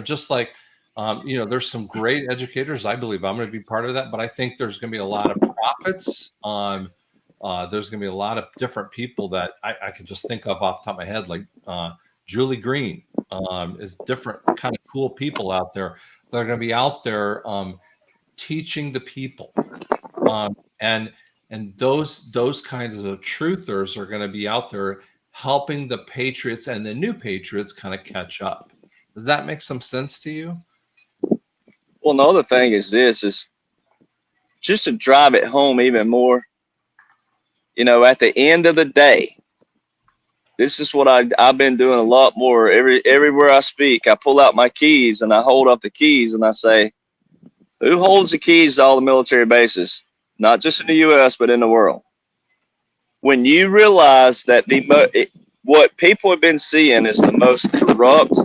Just like, there's some great educators. I believe I'm going to be part of that, but I think there's going to be a lot of prophets. There's going to be a lot of different people that I can just think of off the top of my head, like Julie Green is different kind of cool people out there that are going to be out there teaching the people. And those kinds of truthers are going to be out there helping the patriots and the new patriots kind of catch up. Does that make some sense to you? Well, another thing is just to drive it home even more. At the end of the day, this is what I've been doing a lot more. Everywhere I speak, I pull out my keys and I hold up the keys and I say, who holds the keys to all the military bases? Not just in the U.S., but in the world. When you realize that what people have been seeing is the most corrupt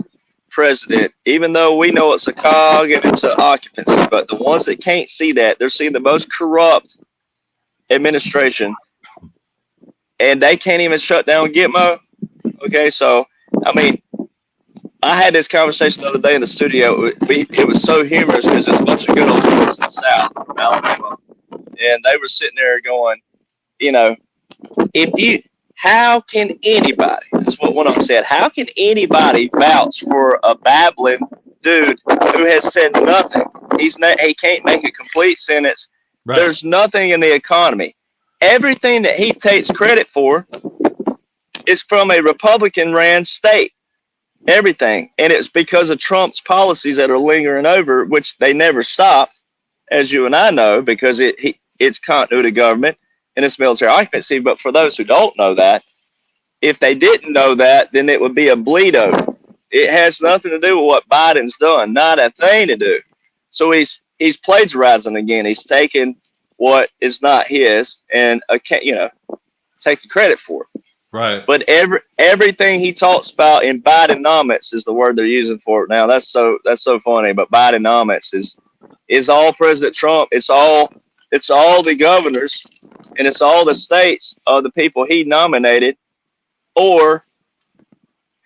president, even though we know it's a cog and it's an occupancy, but the ones that can't see that, they're seeing the most corrupt administration, and they can't even shut down Gitmo. Okay, so, I had this conversation the other day in the studio. It was so humorous because there's a bunch of good old boys in the South, from Alabama, and they were sitting there going, how can anybody, that's what one of them said, how can anybody vouch for a babbling dude who has said nothing? He can't make a complete sentence. Right. There's nothing in the economy. Everything that he takes credit for is from a Republican-ran state. Everything. And it's because of Trump's policies that are lingering over, which they never stopped, as you and I know, because it's continuity government and it's military occupancy. But for those who don't know that, if they didn't know that, then it would be a bleed-over. It has nothing to do with what Biden's done, not a thing to do. So he's plagiarizing again. He's taking what is not his and taking credit for it. Right. But everything he talks about in Bidenomics is the word they're using for it now. That's so funny. But Bidenomics is all President Trump. It's all the governors and it's all the states of the people he nominated or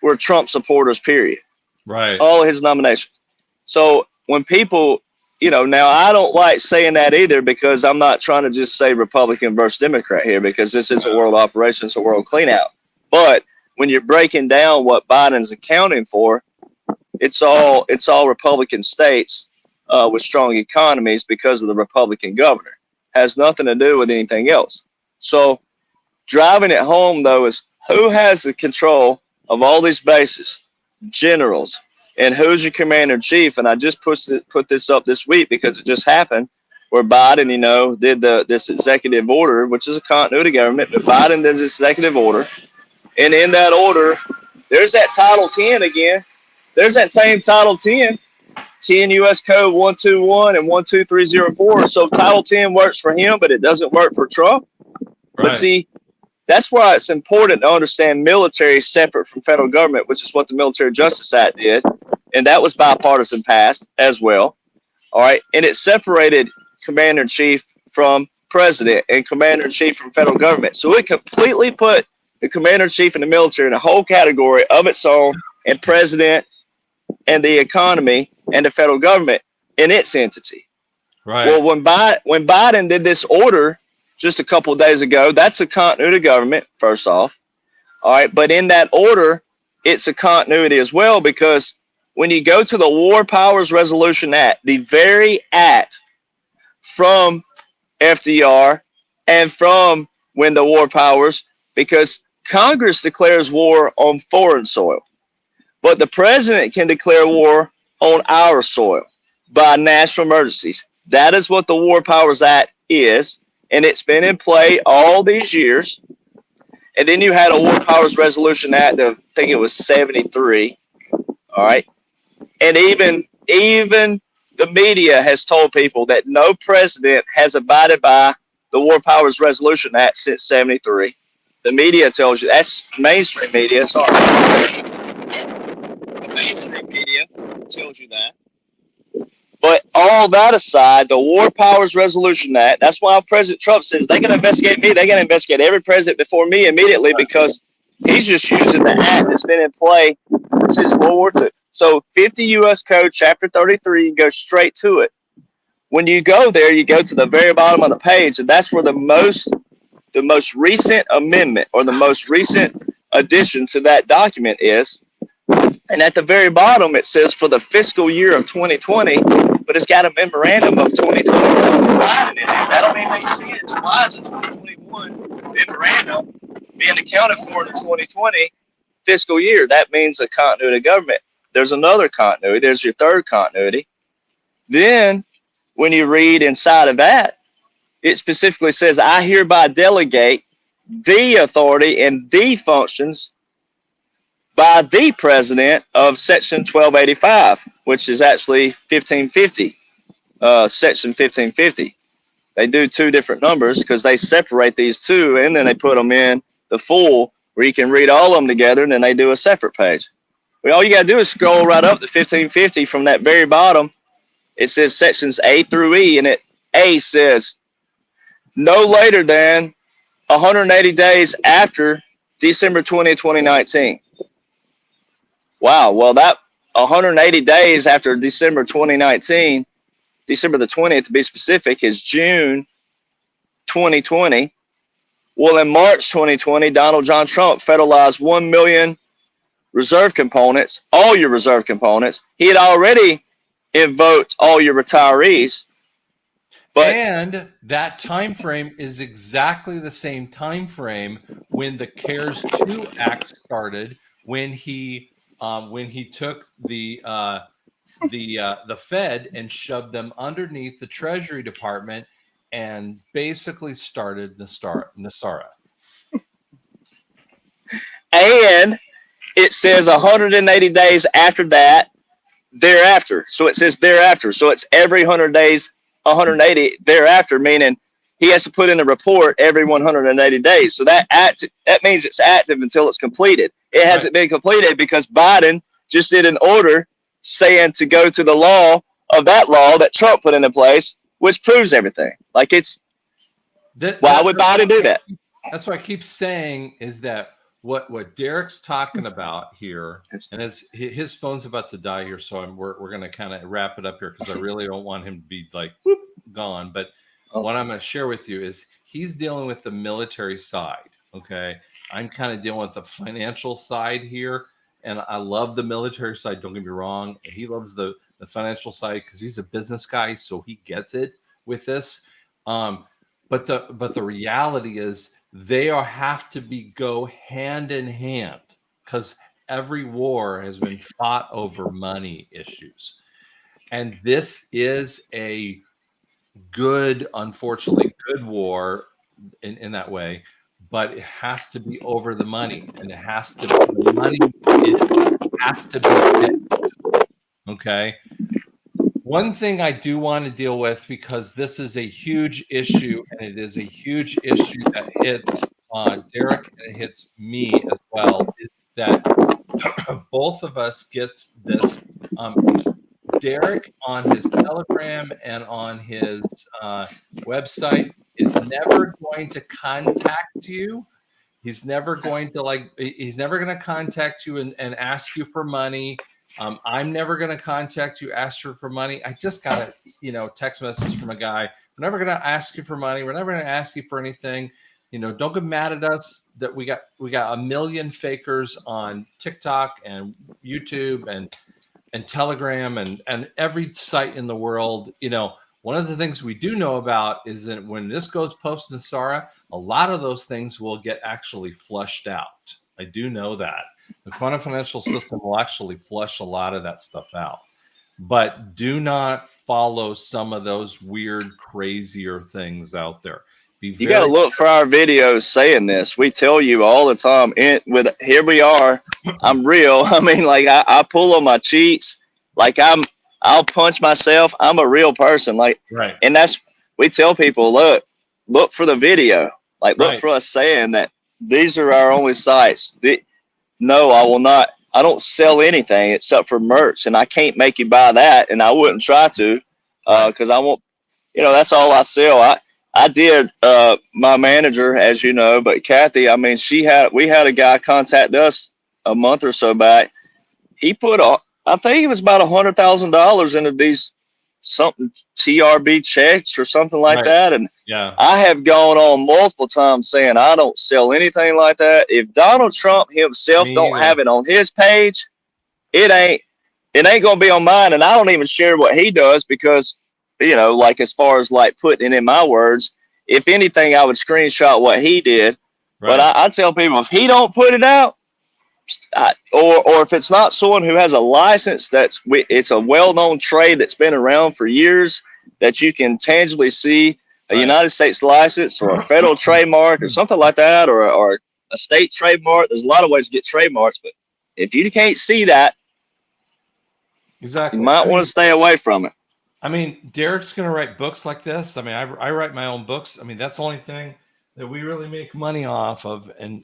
were Trump supporters, period. Right. All of his nominations. So when people, now I don't like saying that either because I'm not trying to just say Republican versus Democrat here because this is a world operation, it's a world cleanout. But when you're breaking down what Biden's accounting for, it's all Republican states with strong economies because of the Republican governor. Has nothing to do with anything else. So driving it home, though, is who has the control of all these bases, generals, and who's your commander-in-chief? And I just put this up this week because it just happened where Biden, did this executive order, which is a continuity government, but Biden does this executive order. And in that order, there's that Title 10 again. There's that same Title 10 U.S. Code 121 and 12304. So Title 10 works for him, but it doesn't work for Trump. Right. But see, that's why it's important to understand military separate from federal government, which is what the Military Justice Act did. And that was bipartisan passed as well. All right. And it separated commander-in-chief from president and commander-in-chief from federal government. So it completely put the commander-in-chief and the military in a whole category of its own, and president and the economy and the federal government in its entity. Right. Well, when Biden did this order just a couple of days ago, that's a continuity government, first off. All right. But in that order, it's a continuity as well, because when you go to the War Powers Resolution Act, the very act from FDR and from when the War Powers, because Congress declares war on foreign soil, but the president can declare war on our soil by national emergencies. That is what the War Powers Act is, and it's been in play all these years. And then you had a War Powers Resolution Act of, I think it was 73. All right. And even the media has told people that no president has abided by the War Powers Resolution Act since 73. The media tells you, that's mainstream media, sorry. The mainstream media tells you that. But all that aside, the War Powers Resolution Act, that's why President Trump says they can investigate me. They can investigate every president before me immediately, because he's just using the act that's been in play since World War II. So 50 U.S. Code, Chapter 33, goes straight to it. When you go there, you go to the very bottom of the page, and that's where the most recent amendment or the most recent addition to that document is. And at the very bottom, it says for the fiscal year of 2020, but it's got a memorandum of 2021 Biden in it. That don't even make sense. Why is a 2021 memorandum being accounted for in the 2020 fiscal year? That means a continuity of government. There's another continuity. There's your third continuity. Then when you read inside of that, it specifically says, I hereby delegate the authority and the functions by the president of Section 1285, which is actually 1550, Section 1550. They do two different numbers because they separate these two, and then they put them in the full where you can read all of them together, and then they do a separate page. Well, all you got to do is scroll right up to 1550 from that very bottom. It says sections A through E, and A says no later than 180 days after December 20, 2019. Wow. Well, that 180 days after December 2019, December the 20th to be specific, is June 2020. Well, in March 2020, Donald John Trump federalized 1 million reserve components, all your reserve components. He had already invoked all your retirees. But and that time frame is exactly the same time frame when the CARES 2 Act started, when he took the Fed and shoved them underneath the Treasury Department and basically started NASARA. And it says 180 days after that, thereafter. So it says thereafter. So it's every 100 days, 180 thereafter, meaning he has to put in a report every 180 days. So that means it's active until it's completed. It hasn't been completed because Biden just did an order saying to go to the law of that law that Trump put into place, which proves everything. Like why would Biden do that? That's what I keep saying is that what Derek's talking about here, and his phone's about to die here, so we're going to kind of wrap it up here because I really don't want him to be like whoop, gone. But what I'm going to share with you is he's dealing with the military side. Okay, I'm kind of dealing with the financial side here, and I love the military side. Don't get me wrong. He loves the financial side because he's a business guy, so he gets it with this. But the reality is they have to go hand in hand because every war has been fought over money issues. And this is a unfortunately good war in that way, but it has to be over the money, and it has to be fixed. Okay. One thing I do want to deal with, because this is a huge issue, and it is a huge issue that hits Derek and it hits me as well, is that both of us gets this. Derek on his Telegram and on his website is never going to contact you. He's never going to contact you and ask you for money. I'm never going to contact you, ask you for money. I just got a text message from a guy. We're never going to ask you for money. We're never going to ask you for anything. Don't get mad at us that we got a million fakers on TikTok and YouTube and Telegram and every site in the world. One of the things we do know about is that when this goes post NASARA, a lot of those things will get actually flushed out. I do know that. The quantum financial system will actually flush a lot of that stuff out. But do not follow some of those weird, crazier things out there. You got to look for our videos saying this. We tell you all the time. Here we are. I'm real. I mean, like I pull on my cheats. Like I'll punch myself. I'm a real person. Like, right. And we tell people, look for the video. Like, look for us saying that these are our only sites. No, I will not. I don't sell anything except for merch, and I can't make you buy that, and I wouldn't try to. Right. because I want, that's all I sell. I did my manager, as you know, but Kathy, I mean, we had a guy contact us a month or so back. He put I think it was about $100,000 into these something TRB checks or something like Right. that, and Yeah. I have gone on multiple times saying I don't sell anything like that. If Donald Trump himself Me don't either. have it on his page, it ain't gonna be on mine, and I don't even share what he does because, like as far as like putting it in my words, if anything, I would screenshot what he did. But Right. I tell people if he don't put it out, or if it's not someone who has a license it's a well-known trade that's been around for years that you can tangibly see a Right. United States license or a federal trademark or something like that, or a state trademark. There's a lot of ways to get trademarks, but if you can't see that, you Exactly. might want to stay away from it. I mean, Derek's going to write books like this. I mean, I write my own books. I mean, that's the only thing that we really make money off of. And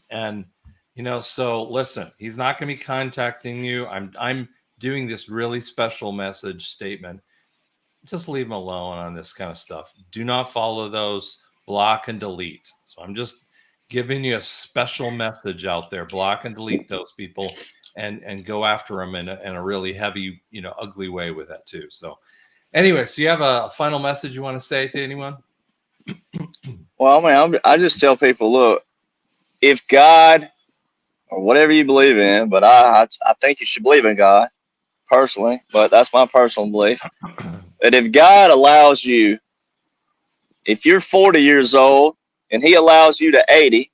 so listen, he's not going to be contacting you. I'm doing this really special message statement. Just leave him alone on this kind of stuff. Do not follow those, block and delete. So I'm just giving you a special message out there. Block and delete those people and go after them in a really heavy, ugly way with that too. So anyway, so you have a final message you want to say to anyone? Well, I mean, I just tell people, look, if God or whatever you believe in, but I think you should believe in God personally, but that's my personal belief. That if God allows you, if you're 40 years old and He allows you to 80,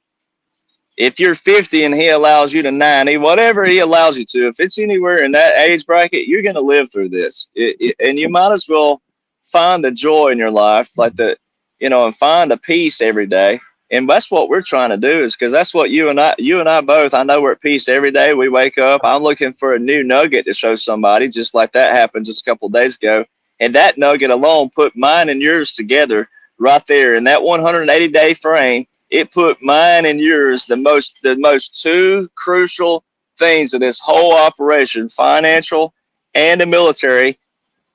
if you're 50 and He allows you to 90, whatever He allows you to, if it's anywhere in that age bracket, you're going to live through this. And you might as well find the joy in your life, and find the peace every day. And that's what we're trying to do, is because that's what you and I both, I know we're at peace every day. We wake up. I'm looking for a new nugget to show somebody, just like that happened just a couple of days ago. And that nugget alone put mine and yours together right there in that 180-day frame. It put mine and yours, the most two crucial things of this whole operation, financial and the military,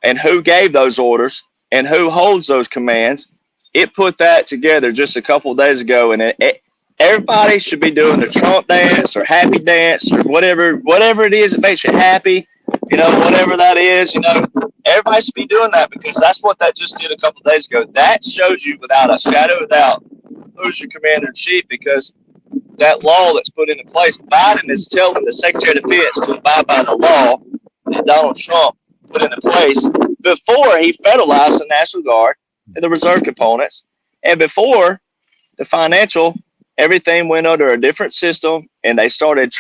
and who gave those orders and who holds those commands. It put that together just a couple of days ago, and everybody should be doing the Trump dance or happy dance or whatever it is that makes you happy. Whatever that is, everybody should be doing that, because that's what that just did a couple of days ago. That showed you without a shadow of a doubt who's your commander in chief, because that law that's put into place, Biden is telling the Secretary of Defense to abide by the law that Donald Trump put into place before he federalized the National Guard and the reserve components, and before the financial, everything went under a different system, and they started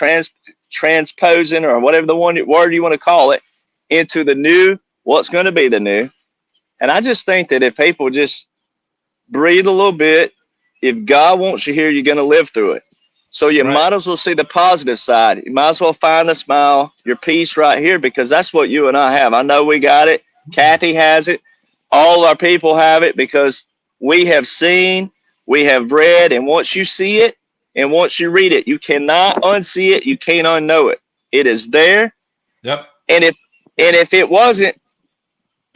transposing, or whatever the word you want to call it, into the new, what's going to be the new. And I just think that if people just breathe a little bit, if God wants you here, you're going to live through it. So you might as well see the positive side. You might as well find the smile, your peace right here, because that's what you and I have. I know we got it. Kathy has it. All our people have it, because we have seen, we have read, and once you see it and once you read it, you cannot unsee it. You can't unknow it. It is there. Yep. And if it wasn't,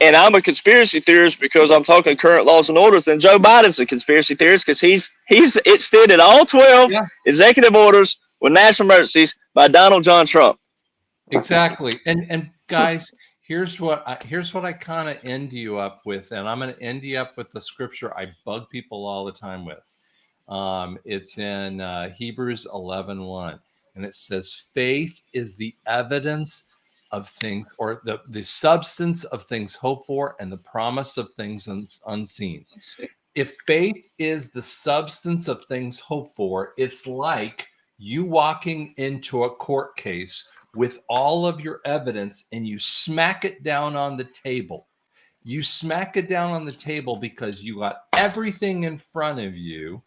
and I'm a conspiracy theorist because I'm talking current laws and orders, then Joe Biden's a conspiracy theorist, because he's extended all 12 executive orders with national emergencies by Donald John Trump. Exactly. And guys, here's what I kind of end you up with, and I'm going to end you up with the scripture I bug people all the time with. It's in Hebrews 11:1, and it says, "Faith is the evidence of things, or the substance of things hoped for, and the promise of things unseen." If faith is the substance of things hoped for, it's like you walking into a court case with all of your evidence, and you smack it down on the table. You smack it down on the table because you got everything in front of you,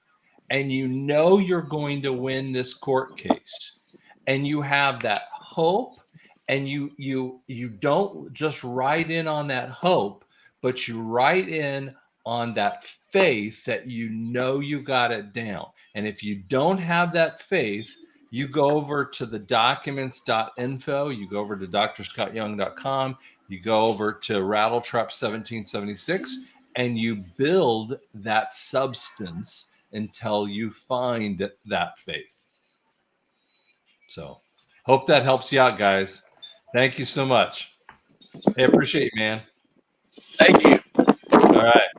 and you're going to win this court case, and you have that hope, and you don't just write in on that hope, but you write in on that faith that you got it down. And if you don't have that faith, you go over to the documents.info, you go over to drscottyoung.com, You go over to Rattletrap 1776 and you build that substance until you find that faith. So hope that helps you out, guys. Thank you so much. Hey, appreciate you, man. Thank you. All right.